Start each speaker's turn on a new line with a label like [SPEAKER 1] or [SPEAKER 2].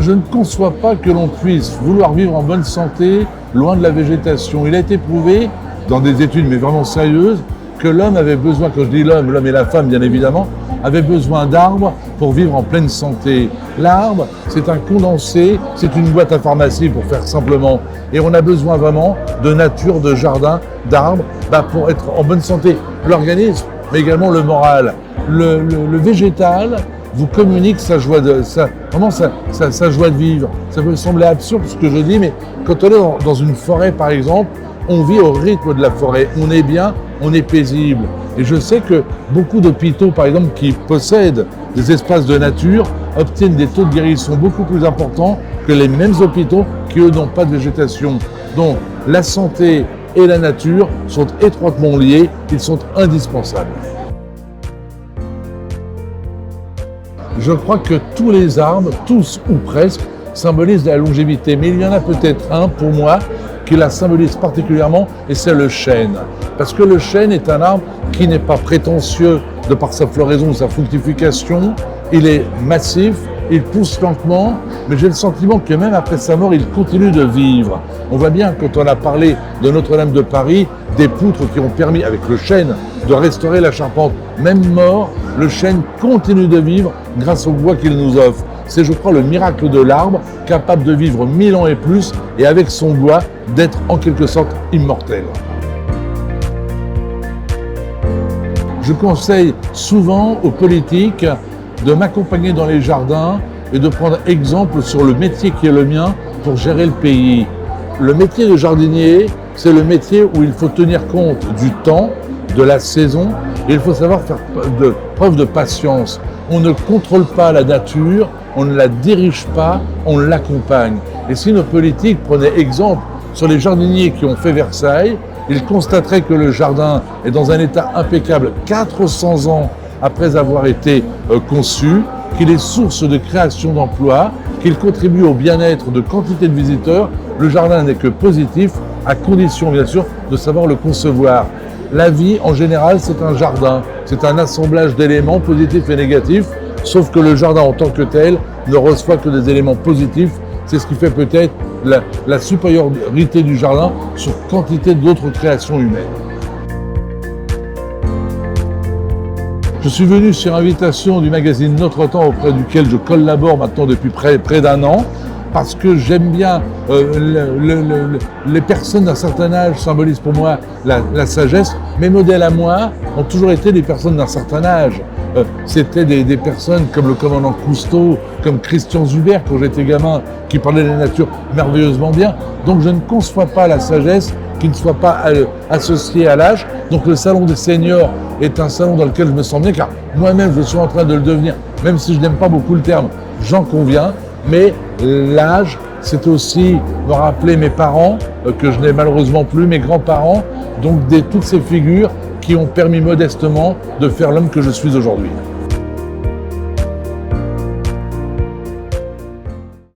[SPEAKER 1] je ne conçois pas que l'on puisse vouloir vivre en bonne santé loin de la végétation. Il a été prouvé, dans des études mais vraiment sérieuses, que l'homme avait besoin, quand je dis l'homme et la femme bien évidemment, avaient besoin d'arbres pour vivre en pleine santé. L'arbre, c'est un condensé, c'est une boîte à pharmacie pour faire simplement. Et on a besoin vraiment de nature, de jardin, d'arbres pour être en bonne santé. L'organisme, mais également le moral. Le végétal vous communique sa joie de vivre. Ça peut sembler absurde ce que je dis, mais quand on est dans une forêt par exemple, on vit au rythme de la forêt. On est bien, on est paisible. Et je sais que beaucoup d'hôpitaux, par exemple, qui possèdent des espaces de nature, obtiennent des taux de guérison beaucoup plus importants que les mêmes hôpitaux qui, eux, n'ont pas de végétation. Donc, la santé et la nature sont étroitement liés, ils sont indispensables. Je crois que tous les arbres, tous ou presque, symbolisent la longévité. Mais il y en a peut-être un, pour moi, qui la symbolise particulièrement, et c'est le chêne. Parce que le chêne est un arbre qui n'est pas prétentieux de par sa floraison ou sa fructification. Il est massif, il pousse lentement, mais j'ai le sentiment que même après sa mort, il continue de vivre. On voit bien, quand on a parlé de Notre-Dame de Paris, des poutres qui ont permis, avec le chêne, de restaurer la charpente. Même mort, le chêne continue de vivre grâce au bois qu'il nous offre. C'est, je crois, le miracle de l'arbre, capable de vivre 1000 ans et plus, et avec son bois, d'être en quelque sorte immortel. Je conseille souvent aux politiques de m'accompagner dans les jardins et de prendre exemple sur le métier qui est le mien pour gérer le pays. Le métier de jardinier, c'est le métier où il faut tenir compte du temps, de la saison, et il faut savoir faire preuve de patience. On ne contrôle pas la nature, on ne la dirige pas, on l'accompagne. Et si nos politiques prenaient exemple sur les jardiniers qui ont fait Versailles, ils constateraient que le jardin est dans un état impeccable 400 ans après avoir été conçu, qu'il est source de création d'emplois, qu'il contribue au bien-être de quantité de visiteurs. Le jardin n'est que positif, à condition bien sûr de savoir le concevoir. La vie en général c'est un jardin, c'est un assemblage d'éléments positifs et négatifs, sauf que le jardin en tant que tel ne reçoit que des éléments positifs. C'est ce qui fait peut-être la supériorité du jardin sur quantité d'autres créations humaines. Je suis venu sur invitation du magazine Notre Temps, auprès duquel je collabore maintenant depuis près d'un an, parce que j'aime bien les personnes d'un certain âge symbolisent pour moi la sagesse. Mes modèles à moi ont toujours été des personnes d'un certain âge. C'était des personnes comme le commandant Cousteau, comme Christian Zuber quand j'étais gamin, qui parlaient de la nature merveilleusement bien. Donc je ne conçois pas la sagesse qui ne soit pas associée à l'âge. Donc le salon des seniors est un salon dans lequel je me sens bien, car moi-même je suis en train de le devenir, même si je n'aime pas beaucoup le terme, j'en conviens. Mais l'âge, c'est aussi me rappeler mes parents, que je n'ai malheureusement plus, mes grands-parents, donc toutes ces figures qui ont permis modestement de faire l'homme que je suis aujourd'hui.